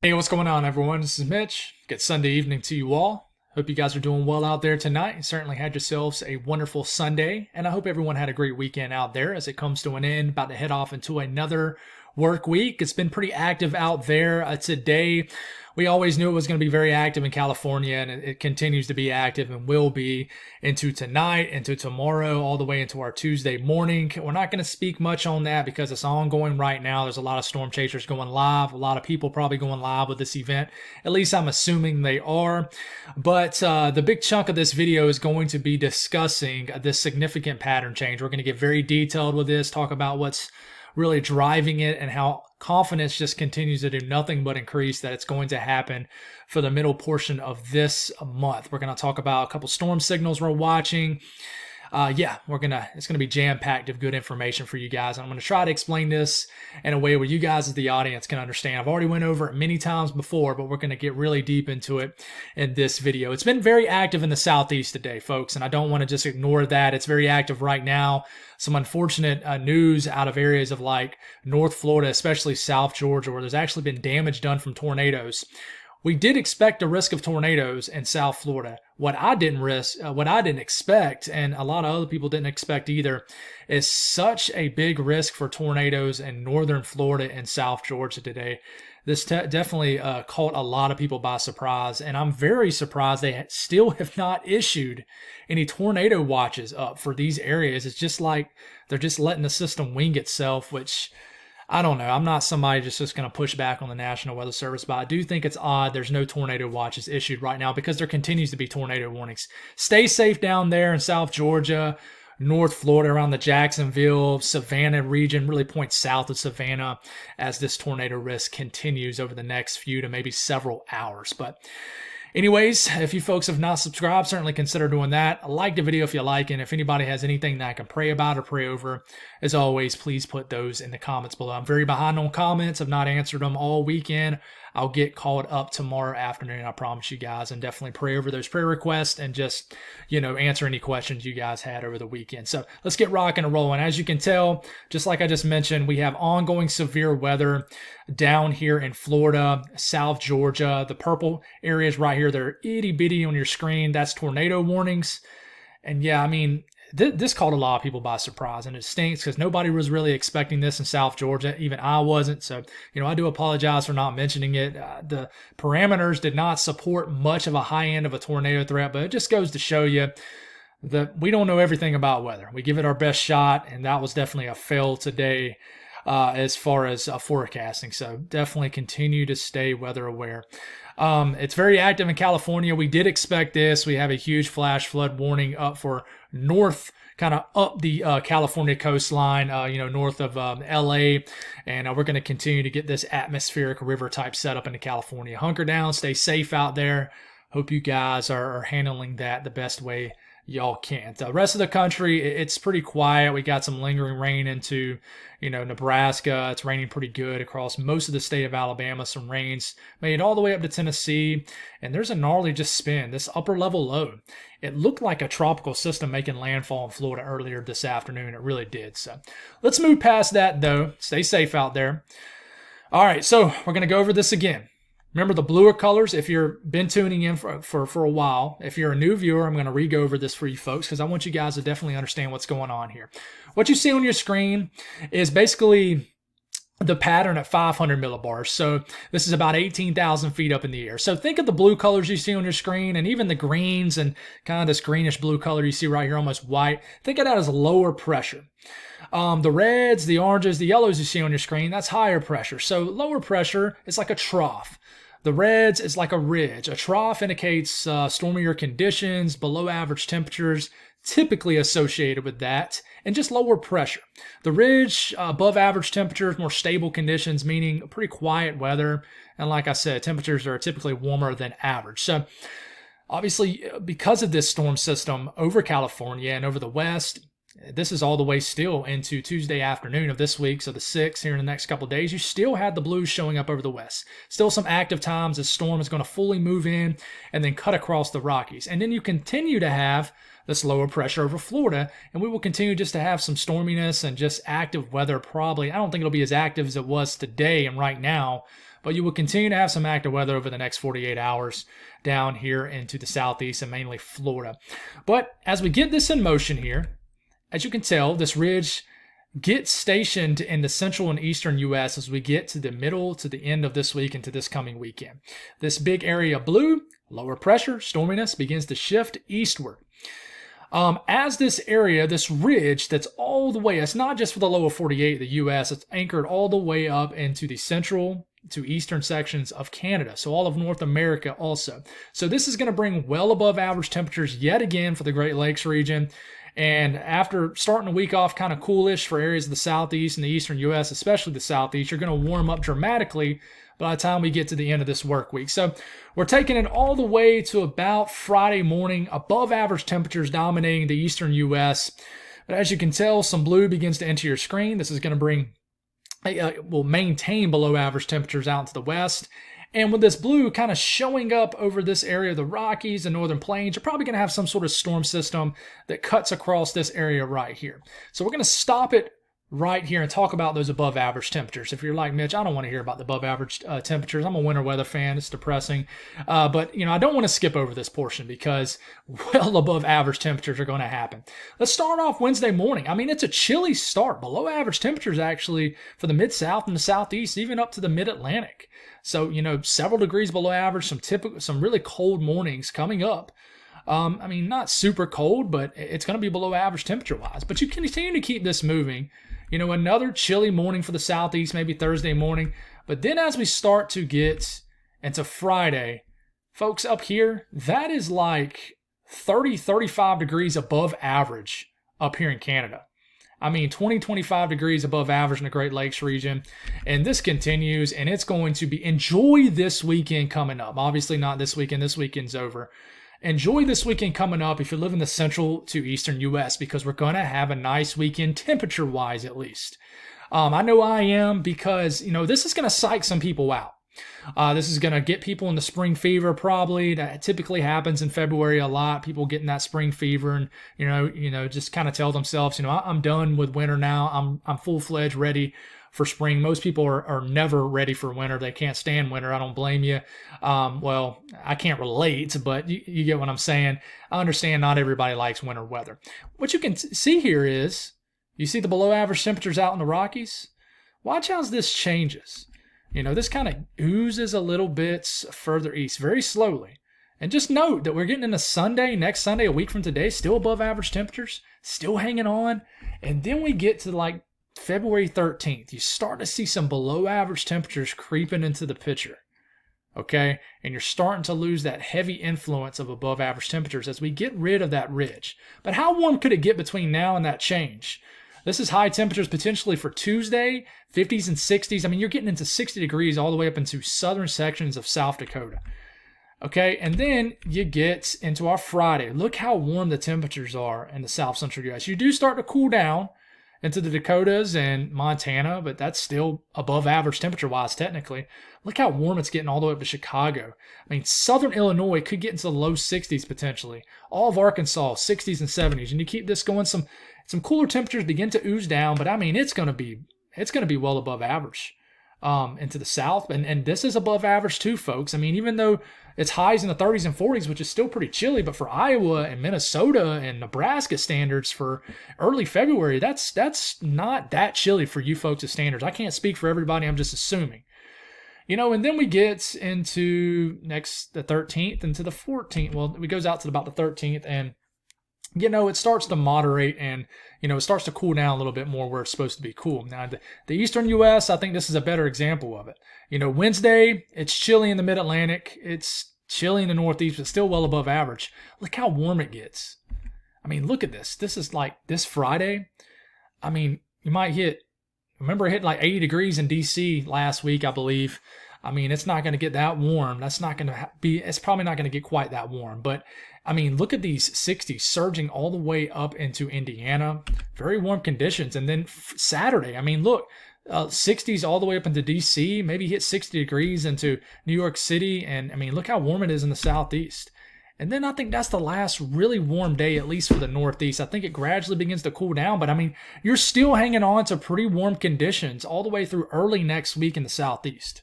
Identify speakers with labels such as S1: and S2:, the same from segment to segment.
S1: Hey, what's going on, everyone? This is Mitch. Good Sunday evening to you all. Hope you guys are doing well out there tonight. You certainly had yourselves a wonderful Sunday, and I hope everyone had a great weekend out there as it comes to an end. About to head off into another work week. It's been pretty active out there today. We always knew it was going to be very active in California, and it continues to be active and will be into tonight, into tomorrow, all the way into our Tuesday morning. We're not going to speak much on that because it's ongoing right now. There's a lot of storm chasers going live, a lot of people probably going live with this event. At least I'm assuming they are. But the big chunk of this video is going to be discussing this significant pattern change. We're going to get very detailed with this, talk about what's really driving it and how confidence just continues to do nothing but increase that it's going to happen for the middle portion of this month. We're going to talk about a couple storm signals we're watching. It's gonna be jam-packed of good information for you guys. I'm gonna try to explain this in a way where you guys as the audience can understand. I've already went over it many times before, but we're gonna get really deep into it in this video. It's been very active in the southeast today, folks, and I don't want to just ignore that. It's very active right now. Some unfortunate news out of areas of like North Florida, especially South Georgia, where there's actually been damage done from tornadoes. We did expect a risk of tornadoes in South Florida. What I didn't expect, and a lot of other people didn't expect either, is such a big risk for tornadoes in northern Florida and South Georgia today. This definitely caught a lot of people by surprise, and I'm very surprised they still have not issued any tornado watches up for these areas. It's just like they're just letting the system wing itself, which I don't know. I'm not somebody just going to push back on the National Weather Service, but I do think it's odd there's no tornado watches issued right now because there continues to be tornado warnings. Stay safe down there in South Georgia, North Florida, around the Jacksonville, Savannah region, really points south of Savannah as this tornado risk continues over the next few to maybe several hours. But anyways, if you folks have not subscribed, certainly consider doing that. Like the video if you like, and if anybody has anything that I can pray about or pray over, as always, please put those in the comments below. I'm very behind on comments. I've not answered them all weekend. I'll get called up tomorrow afternoon, I promise you guys, and definitely pray over those prayer requests and just, answer any questions you guys had over the weekend. So let's get rocking and rolling. As you can tell, just like I just mentioned, we have ongoing severe weather down here in Florida, South Georgia. The purple areas right here, they're itty bitty on your screen. That's tornado warnings. And yeah, this caught a lot of people by surprise, and it stinks because nobody was really expecting this in South Georgia. Even I wasn't. So, I do apologize for not mentioning it. The parameters did not support much of a high end of a tornado threat, but it just goes to show you that we don't know everything about weather. We give it our best shot, and that was definitely a fail today as far as forecasting. So definitely continue to stay weather aware. It's very active in California. We did expect this. We have a huge flash flood warning up for north, kind of up the California coastline, north of LA. And we're going to continue to get this atmospheric river type setup into California. Hunker down, stay safe out there. Hope you guys are handling that the best way y'all can. The rest of the country, it's pretty quiet. We got some lingering rain into, Nebraska. It's raining pretty good across most of the state of Alabama. Some rains made it all the way up to Tennessee. And there's a gnarly just spin. This upper level low, it looked like a tropical system making landfall in Florida earlier this afternoon. It really did. So let's move past that though. Stay safe out there. All right, so we're going to go over this again. Remember the bluer colors, if you've been tuning in for a while. If you're a new viewer, I'm going to re-go over this for you folks because I want you guys to definitely understand what's going on here. What you see on your screen is basically the pattern at 500 millibars. So this is about 18,000 feet up in the air. So think of the blue colors you see on your screen and even the greens and kind of this greenish blue color you see right here, almost white. Think of that as lower pressure. The reds, the oranges, the yellows you see on your screen, that's higher pressure. So lower pressure is like a trough. The reds is like a ridge. A trough indicates stormier conditions, below average temperatures, typically associated with that, and just lower pressure. The ridge, above average temperatures, more stable conditions, meaning pretty quiet weather. And like I said, temperatures are typically warmer than average. So obviously, because of this storm system over California and over the West, this is all the way still into Tuesday afternoon of this week, so the 6th here in the next couple of days. You still had the blues showing up over the west. Still some active times. This storm is going to fully move in and then cut across the Rockies. And then you continue to have this lower pressure over Florida, and we will continue just to have some storminess and just active weather probably. I don't think it'll be as active as it was today and right now, but you will continue to have some active weather over the next 48 hours down here into the southeast and mainly Florida. But as we get this in motion here, as you can tell, this ridge gets stationed in the central and eastern U.S. as we get to the middle to the end of this week into this coming weekend. This big area of blue, lower pressure, storminess, begins to shift eastward. As this area, this ridge that's all the way, it's not just for the lower 48 of the U.S., it's anchored all the way up into the central to eastern sections of Canada, so all of North America also. So this is going to bring well above average temperatures yet again for the Great Lakes region. And after starting the week off kind of coolish for areas of the southeast and the eastern U.S., especially the southeast, you're going to warm up dramatically by the time we get to the end of this work week. So we're taking it all the way to about Friday morning, above average temperatures dominating the eastern U.S. But as you can tell, some blue begins to enter your screen. This is going to bring, will maintain below average temperatures out into the west. And with this blue kind of showing up over this area of the Rockies and Northern Plains, you're probably going to have some sort of storm system that cuts across this area right here. So we're going to stop it right here and talk about those above average temperatures. If you're like Mitch, I don't want to hear about the above average temperatures. I'm a winter weather fan. It's depressing. But, I don't want to skip over this portion because well above average temperatures are going to happen. Let's start off Wednesday morning. I mean, it's a chilly start. Below average temperatures actually for the Mid-South and the Southeast, even up to the Mid-Atlantic. So, several degrees below average, some really cold mornings coming up. I mean, not super cold, but it's going to be below average temperature-wise. But you continue to keep this moving. Another chilly morning for the southeast, maybe Thursday morning. But then as we start to get into Friday, folks, up here, that is like 30, 35 degrees above average up here in Canada. I mean, 20, 25 degrees above average in the Great Lakes region. And this continues, and it's going to be, enjoy this weekend coming up. Obviously not this weekend. This weekend's over. Enjoy this weekend coming up if you live in the central to eastern U.S. because we're going to have a nice weekend, temperature-wise at least. I know I am because, this is going to psych some people out. This is going to get people in the spring fever probably. That typically happens in February a lot. People getting that spring fever and, just kind of tell themselves, I'm done with winter now. I'm full-fledged ready for spring. Most people are never ready for winter. They can't stand winter. I don't blame you. Well, I can't relate, but you get what I'm saying. I understand not everybody likes winter weather. What you can see here is, you see the below average temperatures out in the Rockies? Watch how this changes. This kind of oozes a little bit further east, very slowly. And just note that we're getting into Sunday, next Sunday, a week from today, still above average temperatures, still hanging on. And then we get to like February 13th, you start to see some below average temperatures creeping into the picture. Okay? And you're starting to lose that heavy influence of above average temperatures as we get rid of that ridge. But how warm could it get between now and that change? This is high temperatures potentially for Tuesday, 50s and 60s. I mean, you're getting into 60 degrees all the way up into southern sections of South Dakota. Okay, and then you get into our Friday. Look how warm the temperatures are in the south central U.S. You do start to cool down into the Dakotas and Montana, but that's still above average temperature-wise technically. Look how warm it's getting all the way up to Chicago. I mean, southern Illinois could get into the low 60s potentially. All of Arkansas, 60s and 70s. And you keep this going, some cooler temperatures begin to ooze down, but I mean, it's going to be well above average into the south. And this is above average too, folks. I mean, even though it's highs in the 30s and 40s, which is still pretty chilly, but for Iowa and Minnesota and Nebraska standards for early February, that's not that chilly for you folks' standards. I can't speak for everybody. I'm just assuming. And then we get into the 13th and to the 14th. Well, it goes out to about the 13th, and it starts to moderate and, it starts to cool down a little bit more where it's supposed to be cool. Now, the eastern U.S., I think this is a better example of it. Wednesday, it's chilly in the mid-Atlantic. It's chilly in the Northeast, but still well above average. Look how warm it gets. I mean, look at this. This is like this Friday. I mean, you might remember it hit like 80 degrees in D.C. last week, I believe. I mean, it's not going to get that warm. It's probably not going to get quite that warm. But, I mean, look at these 60s surging all the way up into Indiana. Very warm conditions. And then Saturday, I mean, look, 60s all the way up into D.C., maybe hit 60 degrees into New York City. And, I mean, look how warm it is in the Southeast. And then I think that's the last really warm day, at least for the Northeast. I think it gradually begins to cool down. But, I mean, you're still hanging on to pretty warm conditions all the way through early next week in the Southeast.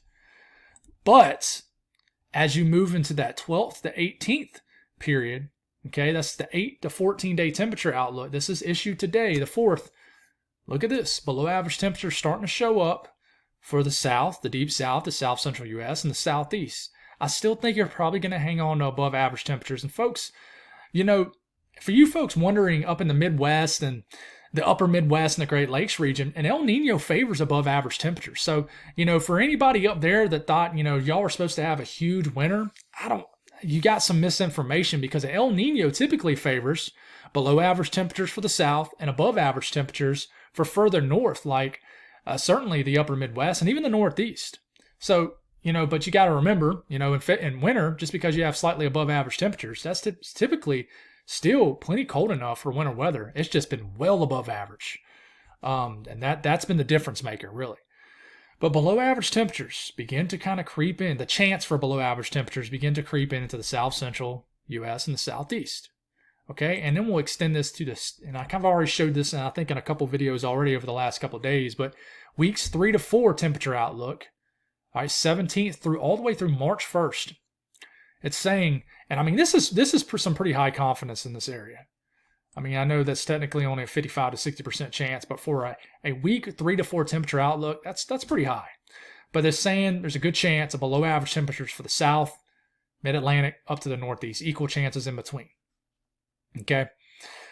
S1: But as you move into that 12th to 18th period, okay, that's the 8 to 14 day temperature outlook. This is issued today, the 4th. Look at this. Below average temperatures starting to show up for the south, the deep south, the south central U.S., and the southeast. I still think you're probably going to hang on to above average temperatures. And folks, you know, for you folks wondering up in the Midwest and the upper Midwest and the Great Lakes region, and El Nino favors above average temperatures. So, you know, for anybody up there that thought, you know, y'all were supposed to have a huge winter, you got some misinformation, because El Nino typically favors below average temperatures for the south and above average temperatures for further north, like certainly the upper Midwest and even the Northeast. So, you know, but you got to remember, you know, in winter, just because you have slightly above average temperatures, that's typically still plenty cold enough for winter weather. It's just been well above average. And that's been the difference maker, really. But below average temperatures begin to kind of creep in. The chance for below average temperatures begin to creep into the south central U.S. and the southeast. Okay, and then we'll extend this to this, and I kind of already showed this, I think, in a couple videos already over the last couple of days, but weeks 3 to 4 temperature outlook, all right, 17th through all the way through March 1st. It's saying, and I mean, this is some pretty high confidence in this area. I mean, I know that's technically only a 55 to 60% chance, but for a week 3 to 4 temperature outlook, that's pretty high. But they're saying there's a good chance of below average temperatures for the south, mid-Atlantic, up to the northeast, equal chances in between. Okay,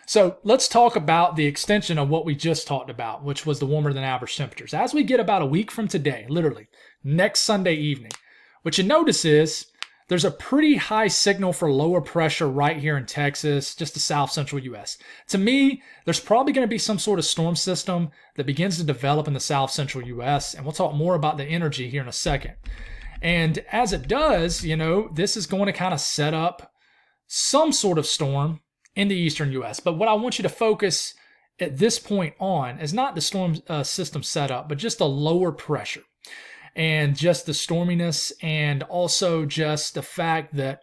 S1: so let's talk about the extension of what we just talked about, which was the warmer than average temperatures. As we get about a week from today, literally next Sunday evening, what you notice is there's a pretty high signal for lower pressure right here in Texas, just the south central U.S. To me, there's probably going to be some sort of storm system that begins to develop in the south central U.S., and we'll talk more about the energy here in a second. And as it does, you know, this is going to kind of set up some sort of storm in the eastern U.S. But what I want you to focus at this point on is not the storm system setup, but just the lower pressure and just the storminess, and also just the fact that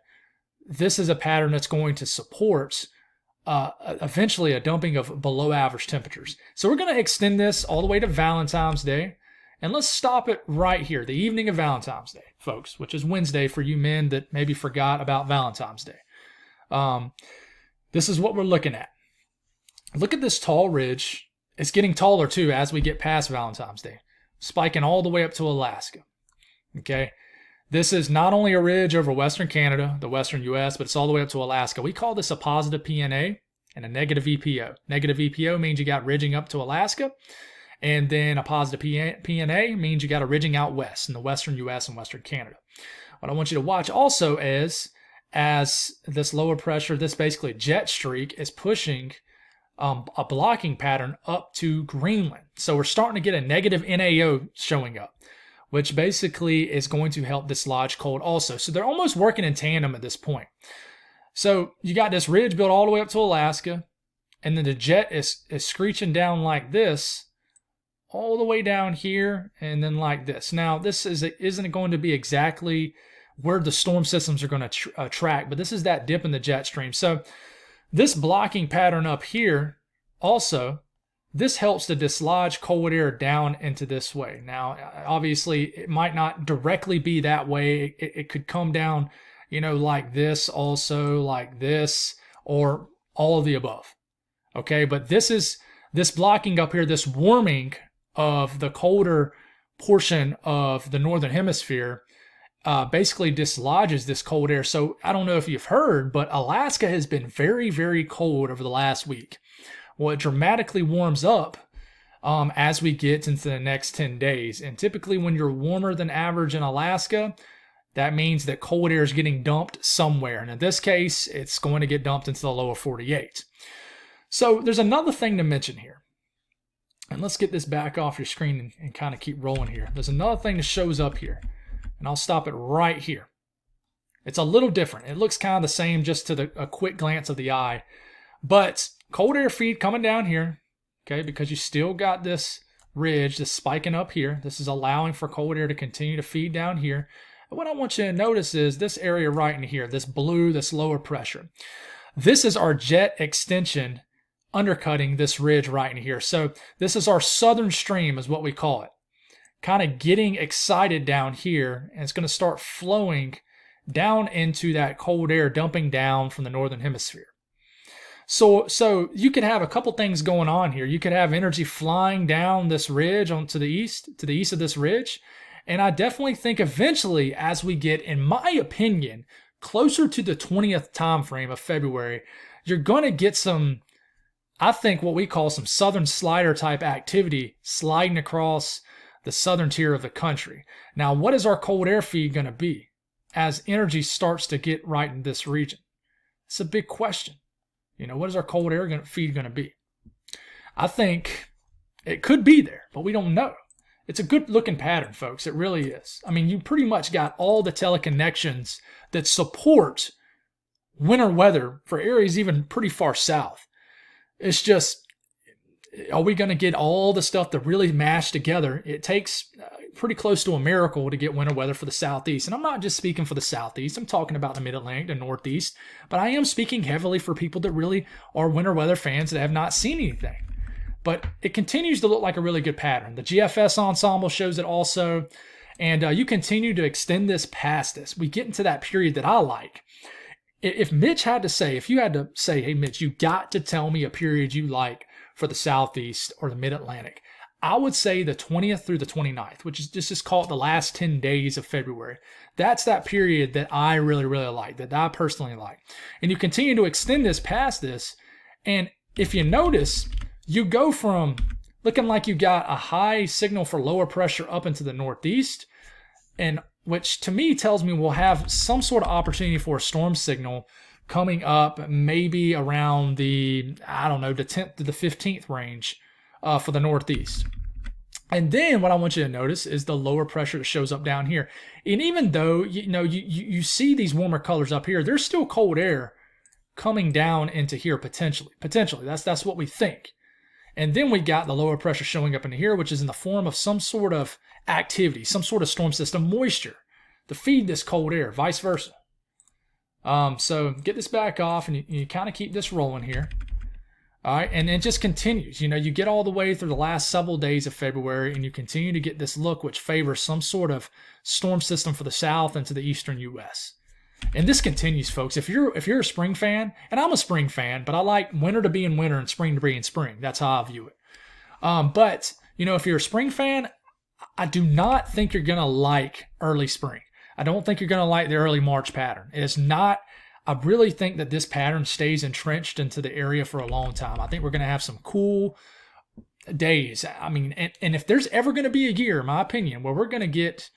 S1: this is a pattern that's going to support eventually a dumping of below average temperatures. So we're going to extend this all the way to Valentine's Day, and let's stop it right here, the evening of Valentine's Day, folks, which is Wednesday for you men that maybe forgot about Valentine's Day. This is what we're looking at. Look at this tall ridge. It's getting taller too as we get past Valentine's Day, spiking all the way up to Alaska. Okay, this is not only a ridge over Western Canada, the Western U.S., but it's all the way up to Alaska. We call this a positive PNA and a negative EPO. Negative EPO means you got ridging up to Alaska, and then a positive PNA means you got a ridging out west in the Western U.S. and Western Canada. What I want you to watch also is, as this lower pressure, this basically jet streak is pushing a blocking pattern up to Greenland. So we're starting to get a negative NAO showing up, which basically is going to help dislodge cold also. So they're almost working in tandem at this point. So you got this ridge built all the way up to Alaska, and then the jet is screeching down like this, all the way down here, and then like this. Now, this isn't going to be exactly where the storm systems are going to track, but this is that dip in the jet stream. So this blocking pattern up here also, this helps to dislodge cold air down into this way. Now, obviously, it might not directly be that way. It could come down, you know, like this, also like this, or all of the above. Okay, but this blocking up here, this warming of the colder portion of the northern hemisphere basically dislodges this cold air. So I don't know if you've heard, but Alaska has been very, very cold over the last week. Well, it dramatically warms up as we get into the next 10 days. And typically when you're warmer than average in Alaska, that means that cold air is getting dumped somewhere. And in this case, it's going to get dumped into the lower 48. So there's another thing to mention here. And let's get this back off your screen and kind of keep rolling here. There's another thing that shows up here. And I'll stop it right here. It's a little different. It looks kind of the same just to a quick glance of the eye. But cold air feed coming down here, okay, because you still got this ridge, this spiking up here. This is allowing for cold air to continue to feed down here. And what I want you to notice is this area right in here, this blue, this lower pressure. This is our jet extension undercutting this ridge right in here. So this is our southern stream is what we call it. kind of getting excited down here, and it's going to start flowing down into that cold air, dumping down from the northern hemisphere. So you could have a couple things going on here. You could have energy flying down this ridge to the east of this ridge. And I definitely think eventually, as we get, in my opinion, closer to the 20th time frame of February, you're going to get some, I think, what we call some southern slider type activity sliding across the southern tier of the country. Now, what is our cold air feed going to be as energy starts to get right in this region? It's a big question. What is our cold air feed going to be? I think it could be there, but we don't know. It's a good looking pattern, folks. It really is. I mean, you pretty much got all the teleconnections that support winter weather for areas even pretty far south. It's just, are we going to get all the stuff to really mash together? It takes pretty close to a miracle to get winter weather for the Southeast. And I'm not just speaking for the Southeast. I'm talking about the Mid-Atlantic, the Northeast. But I am speaking heavily for people that really are winter weather fans that have not seen anything. But it continues to look like a really good pattern. The GFS ensemble shows it also. And you continue to extend this past this. We get into that period that I like. If you had to say, hey, Mitch, you got to tell me a period you like for the Southeast or the Mid-Atlantic, I would say the 20th through the 29th, which is just call it the last 10 days of February. That's that period that I really, really like, that I personally like. And you continue to extend this past this. And if you notice, you go from looking like you got a high signal for lower pressure up into the Northeast, and which to me tells me we'll have some sort of opportunity for a storm signal coming up maybe around the 10th to the 15th range for the Northeast. And then what I want you to notice is the lower pressure that shows up down here. And even though you see these warmer colors up here, there's still cold air coming down into here potentially. That's what we think. And then we got the lower pressure showing up into here, which is in the form of some sort of activity, some sort of storm system moisture to feed this cold air, vice versa. So get this back off, and you kind of keep this rolling here. All right, and it just continues. You get all the way through the last several days of February, and you continue to get this look which favors some sort of storm system for the south and to the eastern U.S. And this continues, folks. If you're a spring fan, and I'm a spring fan, but I like winter to be in winter and spring to be in spring. That's how I view it. But if you're a spring fan, I do not think you're going to like early spring. I don't think you're going to like the early March pattern. It's not. I really think that this pattern stays entrenched into the area for a long time. I think we're going to have some cool days. I mean, and if there's ever going to be a year, in my opinion, where we're going to get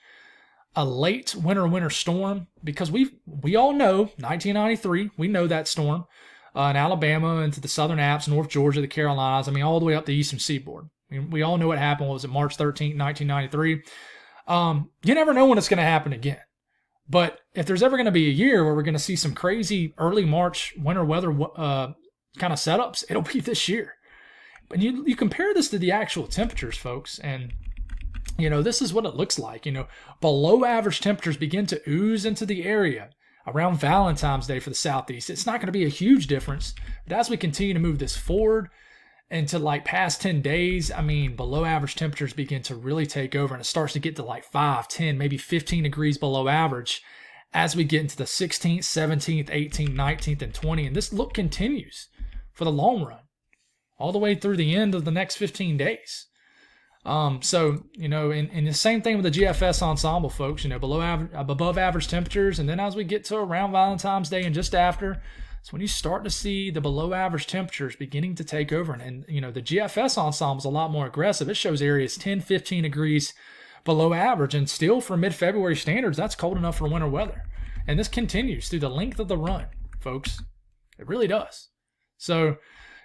S1: a late winter storm, because we all know 1993, we know that storm in Alabama into the southern Alps, North Georgia, the Carolinas, all the way up the eastern seaboard. We all know what happened. What was it, March 13th, 1993? You never know when it's going to happen again. But if there's ever going to be a year where we're going to see some crazy early March winter weather kind of setups, it'll be this year. And you compare this to the actual temperatures, folks, and this is what it looks like. Below average temperatures begin to ooze into the area around Valentine's Day for the Southeast. It's not going to be a huge difference, but as we continue to move this forward into past 10 days, below average temperatures begin to really take over, and it starts to get to 5, 10, maybe 15 degrees below average as we get into the 16th, 17th, 18th, 19th, and 20th. And this look continues for the long run, all the way through the end of the next 15 days. And the same thing with the GFS ensemble, folks, above average temperatures. And then as we get to around Valentine's Day and just after, it's when you start to see the below average temperatures beginning to take over. And the GFS ensemble is a lot more aggressive. It shows areas 10, 15 degrees below average. And still for mid-February standards, that's cold enough for winter weather. And this continues through the length of the run, folks. It really does. So,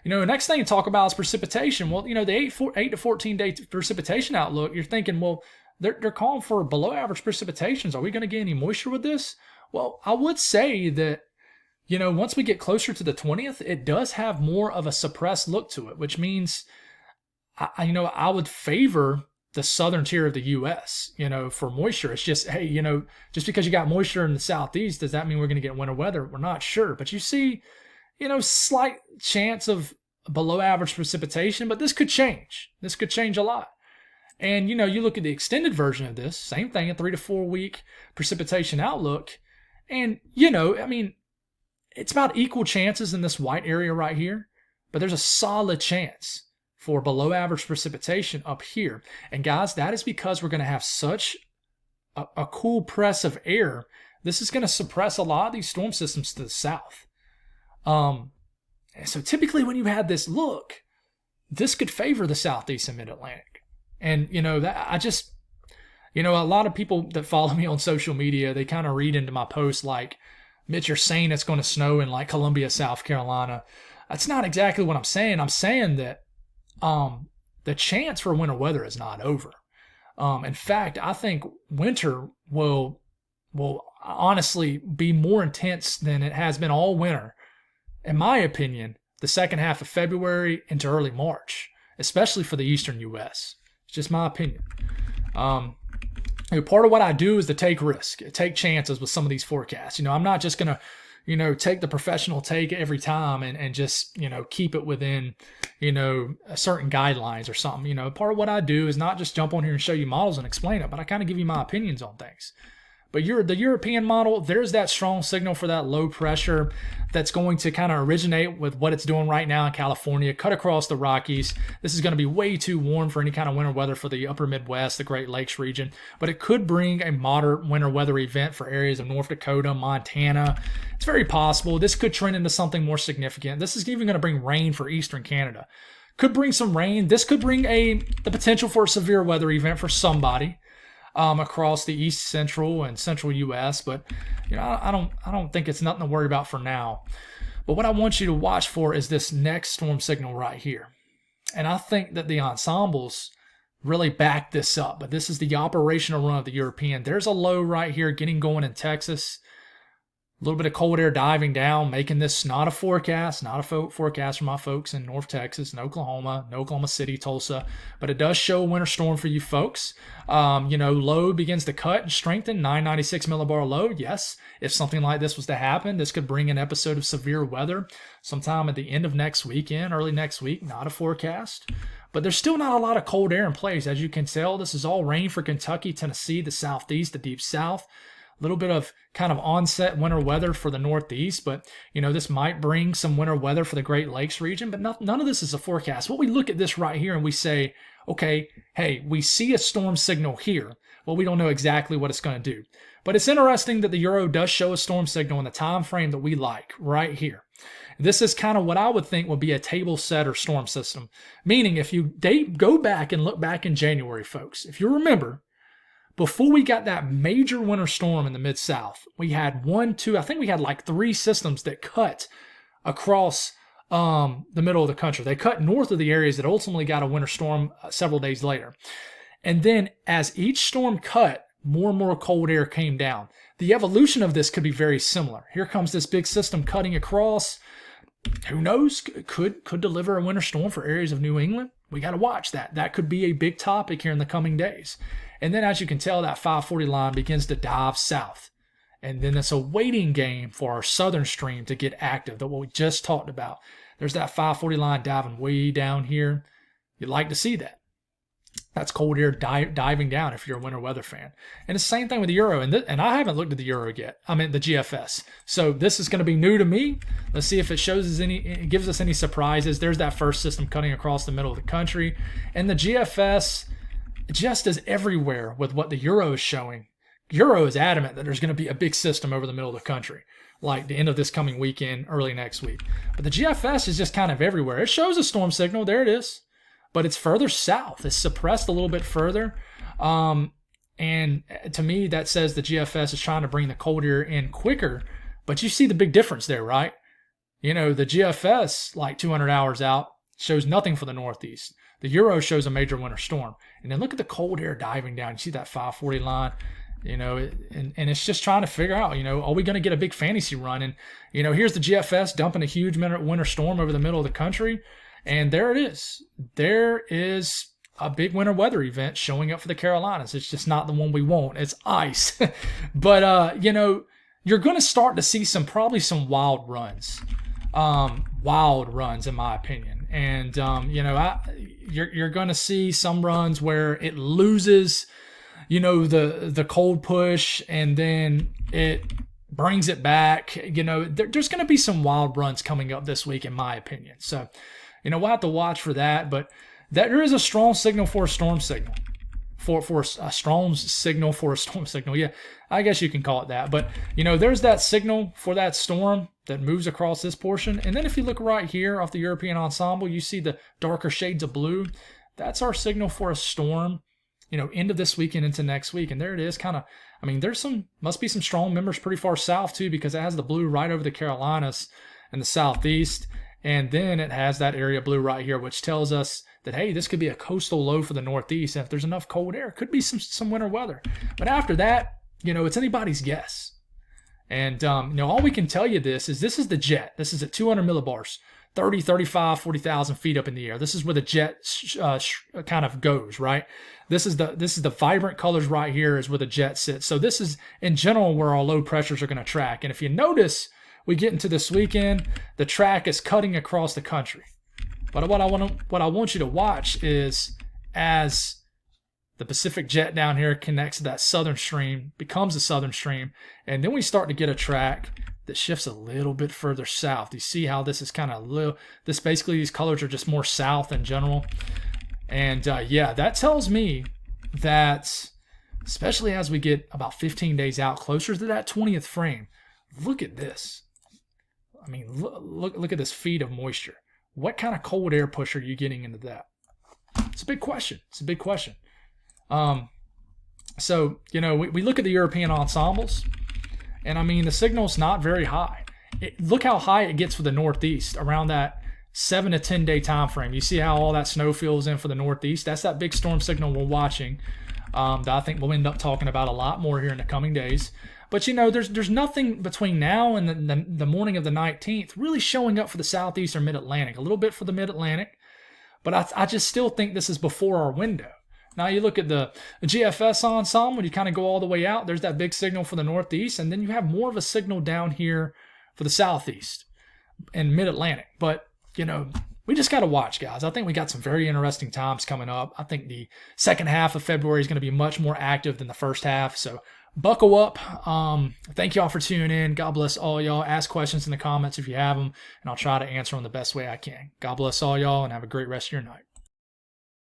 S1: the next thing to talk about is precipitation. Well, the 8 to 14 day precipitation outlook, you're thinking, well, they're calling for below average precipitations. Are we going to get any moisture with this? Well, I would say that, once we get closer to the 20th, it does have more of a suppressed look to it, which means, I would favor the southern tier of the U.S., for moisture. It's just, hey, just because you got moisture in the Southeast, does that mean we're going to get winter weather? We're not sure. But you see, slight chance of below average precipitation, but this could change. This could change a lot. And, you look at the extended version of this, same thing, a 3 to 4 week precipitation outlook. And, it's about equal chances in this white area right here, but there's a solid chance for below average precipitation up here. And guys, that is because we're going to have such a cool press of air. This is going to suppress a lot of these storm systems to the south. So typically when you had this look, this could favor the southeast and mid-Atlantic. And, a lot of people that follow me on social media, they kind of read into my posts like, Mitch, you're saying it's going to snow in like Columbia, South Carolina. That's not exactly what I'm saying. I'm saying that the chance for winter weather is not over. In fact, I think winter will honestly be more intense than it has been all winter, in my opinion, the second half of February into early March, especially for the eastern U.S. It's just my opinion. Part of what I do is to take risk, take chances with some of these forecasts. I'm not just going to, take the professional take every time and just, keep it within, certain guidelines or something. Part of what I do is not just jump on here and show you models and explain it, but I kind of give you my opinions on things. But the European model, there's that strong signal for that low pressure that's going to kind of originate with what it's doing right now in California, cut across the Rockies. This is going to be way too warm for any kind of winter weather for the upper Midwest, the Great Lakes region. But it could bring a moderate winter weather event for areas of North Dakota, Montana. It's very possible. This could trend into something more significant. This is even going to bring rain for eastern Canada. Could bring some rain. This could bring the potential for a severe weather event for somebody. Across the east central and central U.S., but I don't think it's nothing to worry about for now. But what I want you to watch for is this next storm signal right here, and I think that the ensembles really back this up. But this is the operational run of the European. There's a low right here getting going in Texas. A little bit of cold air diving down, making this not a forecast for my folks in North Texas and Oklahoma City, Tulsa, but it does show a winter storm for you folks. Low begins to cut and strengthen, 996 millibar low. Yes, if something like this was to happen, this could bring an episode of severe weather sometime at the end of next weekend, early next week, not a forecast. But there's still not a lot of cold air in place. As you can tell, this is all rain for Kentucky, Tennessee, the southeast, the deep south. A little bit of kind of onset winter weather for the Northeast, but, this might bring some winter weather for the Great Lakes region, but none of this is a forecast. What we look at this right here and we say, okay, hey, we see a storm signal here. Well, we don't know exactly what it's going to do. But it's interesting that the Euro does show a storm signal in the time frame that we like right here. This is kind of what I would think would be a table setter storm system, meaning if you go back and look back in January, folks, if you remember, before we got that major winter storm in the Mid-South, we had like 3 systems that cut across the middle of the country. They cut north of the areas that ultimately got a winter storm several days later. And then as each storm cut, more and more cold air came down. The evolution of this could be very similar. Here comes this big system cutting across. Who knows? Could deliver a winter storm for areas of New England. We got to watch that. That could be a big topic here in the coming days. And then as you can tell, that 540 line begins to dive south. And then it's a waiting game for our southern stream to get active, that what we just talked about. There's that 540 line diving way down here. You'd like to see that. That's cold air diving down if you're a winter weather fan. And it's the same thing with the Euro. And I haven't looked at the Euro yet. I mean, the GFS. So this is going to be new to me. Let's see if it gives us any surprises. There's that first system cutting across the middle of the country. And the GFS, just as everywhere with what the Euro is showing, Euro is adamant that there's going to be a big system over the middle of the country, like the end of this coming weekend, early next week. But the GFS is just kind of everywhere. It shows a storm signal. There it is. But it's further south. It's suppressed a little bit further. And to me, that says the GFS is trying to bring the cold air in quicker. But you see the big difference there, right? The GFS, like 200 hours out, shows nothing for the Northeast. The Euro shows a major winter storm. And then look at the cold air diving down. You see that 540 line, and it's just trying to figure out, are we going to get a big fantasy run? And, here's the GFS dumping a huge winter storm over the middle of the country. And there it is. There is a big winter weather event showing up for the Carolinas. It's just not the one we want. It's ice. But, you're going to start to see probably some wild runs in my opinion. And you're going to see some runs where it loses, the cold push, and then it brings it back. There's going to be some wild runs coming up this week, in my opinion. So, we'll have to watch for that. But there is a strong signal for a storm signal. For a strong signal for a storm signal. Yeah, I guess you can call it that. But, there's that signal for that storm that moves across this portion. And then if you look right here off the European ensemble, you see the darker shades of blue. That's our signal for a storm, end of this weekend into next week. And there it is, kind of, must be some strong members pretty far south too, because it has the blue right over the Carolinas and the southeast. And then it has that area blue right here, which tells us that, hey, this could be a coastal low for the northeast. And if there's enough cold air, it could be some winter weather. But after that, it's anybody's guess. And, all we can tell you this is the jet. This is at 200 millibars, 30, 35, 40,000 feet up in the air. This is where the jet kind of goes, right? This is the vibrant colors right here is where the jet sits. So this is, in general, where our low pressures are going to track. And if you notice, we get into this weekend, the track is cutting across the country. But what I want you to watch is as the Pacific jet down here connects to that southern stream, becomes a southern stream, and then we start to get a track that shifts a little bit further south. You see how this is kind of these colors are just more south in general. And that tells me that, especially as we get about 15 days out, closer to that 20th frame, look at this. Look at this feed of moisture. What kind of cold air push are you getting into that? It's a big question. So, we look at the European ensembles, and the signal's not very high. Look how high it gets for the Northeast around that 7 to 10 day time frame. You see how all that snow fills in for the Northeast? That's that big storm signal we're watching that I think we'll end up talking about a lot more here in the coming days. But, there's nothing between now and the morning of the 19th really showing up for the Southeast or Mid-Atlantic. A little bit for the Mid-Atlantic, but I just still think this is before our window. Now you look at the GFS ensemble, you kind of go all the way out. There's that big signal for the Northeast, and then you have more of a signal down here for the Southeast and Mid-Atlantic. But, we just got to watch, guys. I think we got some very interesting times coming up. I think the second half of February is going to be much more active than the first half. So buckle up. Thank y'all for tuning in. God bless all y'all. Ask questions in the comments if you have them, and I'll try to answer them the best way I can. God bless all y'all, and have a great rest of your night.